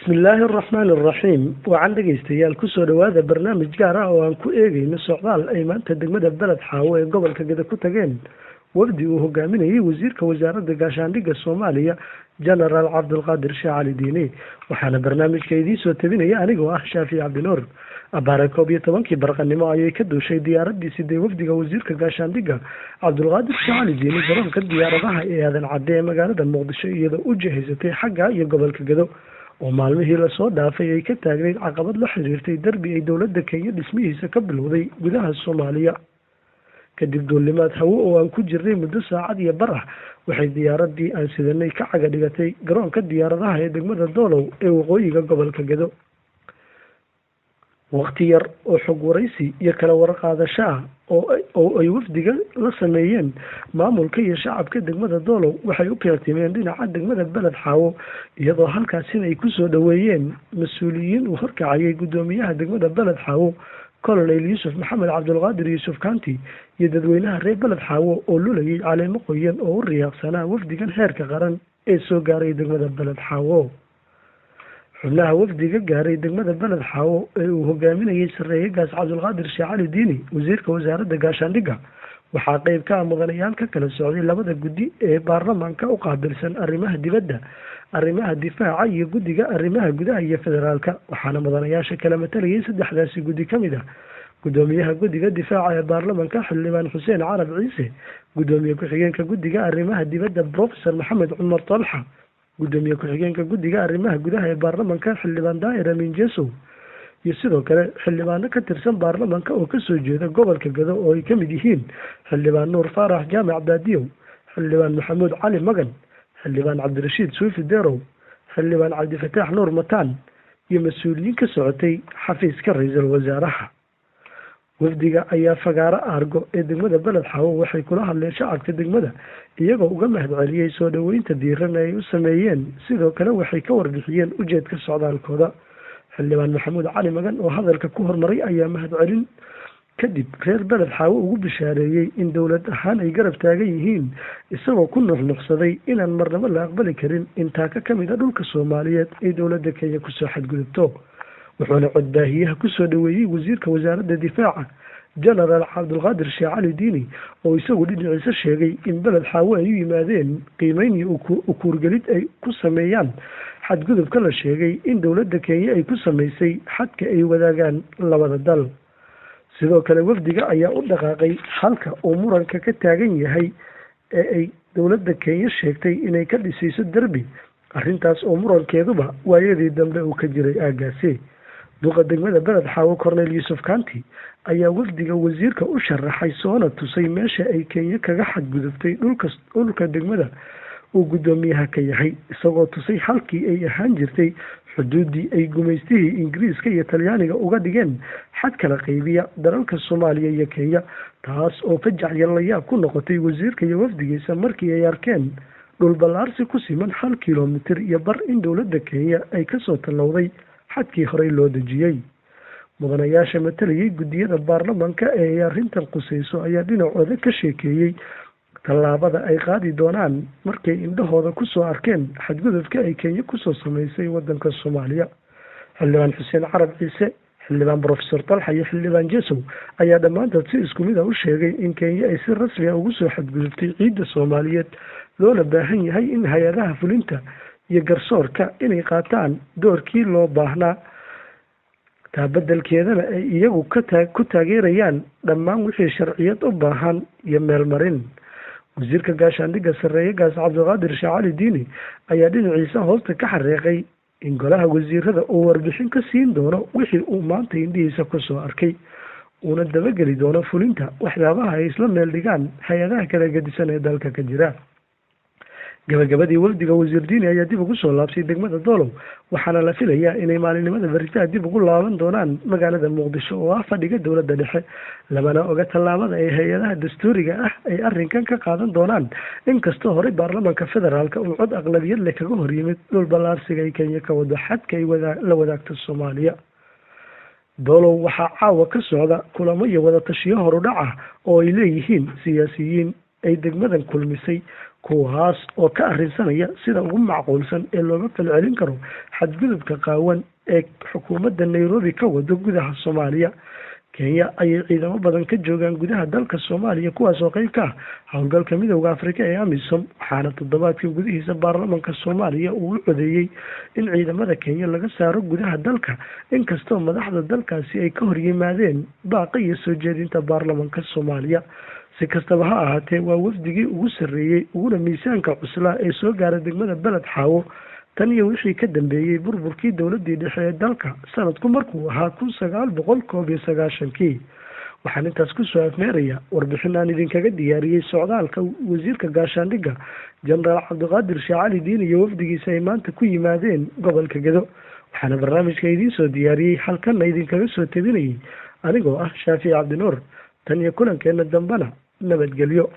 بسم الله الرحمن الرحيم وعندك استيال كسر هذا برنامج جارة وأنكو إيجي نسعدال أيمان تدقمد البلد حاوي قبل كده كتاجين وردي وهو قامين وزير كوزارة دقاشانديق الصومالية جنرال عبد القادر شاعلي ديني وحانا برنامج كيديس وتبيني أنا جوا شافي عبد النور أبارك بيتبانكي برقني ما يكدو شيء ديارة دي سيدي وفدي وزير كقاشانديق عبد القادر شاعلي ديني جرام كديارة بها هذا العدي مقالة المقدسة إذا وجهزتي حقها يقبل كده ومالمihii la soo dhaafay ay ka taagnayd caqabad la xiriirtay darbi ay dowladda Kenya dhismihiisa ka bilowday gudaha Soomaaliya kadib duulimaad hawo oo aan ku jirnay muddo saacad iyo bar ah waxay diyaaradii aan sidanay ka caga dhigatay garoonka diyaaradaha ee degmada Doolow ee waqooyiga gobolka Gedo waqti yar oo xog waraysi iyo kala warqaadasho ah oo ay wafdiga la sameeyeen maamulka iyo shacabka degmada Doolow waxay u keenteen dhinaca degmada Balad Xaawo iyadoo halkaasina ay ku soo dhaweeyeen mas'uuliyiin u horkacayay gudoomiyaha degmada Balad Xaawo Colonel Yusuf Maxamed Cabdulqaadir Yusuf Kanti iyo dadweynaha reer Balad Xaawo oo lulayay caleemo qoyan oo u riyaaqsanaa wafdigan heerka qaran ee soo gaaray degmada Balad Xaawo xubnaha wafdiga gaaray degmada Balad Xaawo ee uu hogaaminayay sareeyagaas Cabdulqaadir Shaacali Diini wasiirka wasaaradda gaashaandhigga waxaa qayb ka mudanayaal ka kala socday labada guddi ee baarlamaanka u qaabilsan arrimaha dibadda arrimaha difaaca iyo guddiga arrimaha gudaha iyo federaalka waxaana mudanayaasha kala matalayay saddexdaasi guddi kamid ah gudoomiyaha guddiga difaaca ee baarlamaanka xildhibaan Xuseen Carab Ciise gudoomiye ku-xigeenka guddiga arrimaha dibadda Professor Maxamed Cumar Talxa gudoomiye ku-xigeenka guddiga arrimaha gudaha ee baarlamaanka xildhibaan Daahir Amiin Jeesow iyo sidoo kale xildhibaano ka tirsan baarlamaanka oo ka soo jeeda gobolka Gedo oo ay kamid yihiin xildhibaan Nuur Faarax Jaamac Baadiyow xildhibaan Maxamuud Cali Magan xildhibaan Cabdirashiid Suufi Deerow xildhibaan Cabdi Fataax Nuur Mataan iyo mas'uuliyiin ka socotay xafiiska ra'iisul wasaaraha wafdiga ayaa fagaara argo ee degmada Balad Xaawo waxay kula hadleen shacabka degmada iyagoo uga mahadceliyay soo dhaweynta diiran ay u sameeyeen sidoo kale waxay ka warbixiyeen ujeedka socdaalkooda xildhibaan Maxamuud Cali Magan oo hadalka ku hormaray ayaa mahadcelin kadib reer Balad Xaawo ugu bishaareeyay in dowlad ahaan ay garab taagan yihiin isagoo ku nuuxnuuxsaday inaan marnaba la aqbali karin intaa ka kamid ah dhulka Soomaaliyeed ee dowladda Kenya ku soo xadgudubto wuxuuna codbaahiyaha ku soo dhaweeyay wasiirka wasaaradda difaaca General Cabdulqaadir Shaacali Diini oo isagu dhinaciisa sheegay in Balad Xaawo ay u yimaadeen qiimeyn iyo ukuurgelid ay ku sameeyaan xadgudubka la sheegay in dowladda Kenya ay ku sameysay xadka ay wadaagaan labada dal sidoo kale wafdiga ayaa u dhaqaaqay halka uu muranka ka taagan yahay ee ay dowladda Kenya sheegtay inay ka dhisayso darbi arrintaas oo murankeeduba waayadii dambe uu ka jiray aagaasi duqa degmada Balad Xaawo Colonel Yusuf Kanti ayaa wafdiga wasiirka u sharaxay soona tusay meesha ay Kenya kaga xadgudubtay dhulka degmada uu gudoomiyaha ka yahay isagoo tusay halkii ay ahaan jirtay xuduudii ay gumaystihii Ingiriiska iyo Talyaaniga uga dhigeen xad kala qaybiya dalalka Soomaaliya iyo Kenya taas oo fajac yaab ku noqotay wasiirka iyo wafdigiisa markii ay arkeen dhul ballaarsi ku siman 1 kiiloomitir iyo bar in dowladda Kenya ay ka soo talowday xadkii hore loo dejiyay mudanayaasha matalayay guddiyada baarlamaanka ee arrintan qusayso ayaa dhinacooda ka sheekeeyay tallaabada ay qaadi doonaan markay indhahooda ku soo arkeen xadgudubka ay Kenya ku soo sameysay wadanka Soomaaliya xildhibaan Xuseen Carab Ciise xildhibaan Professor Talxa iyo xildhibaan Jeesow ayaa dhammaantood si isku mid ah u sheegay in Kenya ay si rasmi ah ugu soo xadgudubtay ciidda Soomaaliyeed loona baahan yahay in hay'adaha fulinta iyo garsoorka inay qaataan doorkii loo baahnaa taabadalkeedana ay iyagu ku taageerayaan dhammaan wixii sharciyad u baahan iyo meelmarin wasiirka gaashaandhigga sareeyagaas Cabdulqaadir Shaacali Diini ayaa dhinaciisa hoosta ka xareeqay in golaha wasiirada uu warbixin ka siin doono wixii uu maanta indhihiisa ku soo arkay una dabageli doono fulinta waxyaabaha ay isla meel dhigaan hay'adaha kala gedisan ee dalka ka jira gabagabadii wafdiga wasiir Diini ayaa dib ugu soo laabtay degmada Doolow waxaana la filayaa inay maalinimada baritaa dib ugu laaban doonaan magaalada Muqdisho oo ah fadhiga dowladda dhexe labana oga tallaabada ay hay'adaha dastuuriga ah ay arrinkan ka qaadan doonaan inkastoo hore baarlamaanka federaalka uu cod aqlabiyad leh kaga hor yimid dhul ballaarsiga ay Kenya ka wado xadka ay la wadaagto Soomaaliya Doolow waxaa caawa ka socda kulamo iyo wada tashiyo horudhac ah oo ay leeyihiin siyaasiyiin ay degmadan kulmisay kuwaas oo ka arrinsanaya sida ugu macquulsan ee looga falcelin karo xadgudubka qaawan ee xukuumadda Nairobi ka wado gudaha Soomaaliya. Kenya ayay ciidamo badan ka joogaan gudaha dalka Soomaaliya kuwaas oo qayb ka ah howlgalka Midowga Afrika ee AMISOM, waxaana toddobaadkii gudihiisa baarlamaanka Soomaaliya uu u codeeyay in ciidamada Kenya laga saaro gudaha dalka, inkastoo madaxda dalkaasi ay ka hor yimaadeen baaqi iyo soo jeedinta baarlamaanka Soomaaliya. Si kastaba ha ahaatee, waa wafdigii ugu sarreeyay uguna miisaanka cuslaa ee soo gaara degmada Beled Xaawo tan iyo wixii ka dambeeyey burburkii dowladdii dhexe ee dalka sanadku markuu ahaa 1991. waxaan intaas ku soo afmeeraya warbixin aan idinkaga diyaariyey socdaalka wasiirka gaashaandhigga jenaraal cabdiqaadir sheekh cali diin iyo wafdigiisa ay maanta ku yimaadeen gobolka Gedo. waxaana barnaamijka idiin soo diyaariyey halkanna idinkaga soo tabinayay anigoo ah Shaafici Cabdinuur. tan iyo kulankeena dambana nabadgelyo.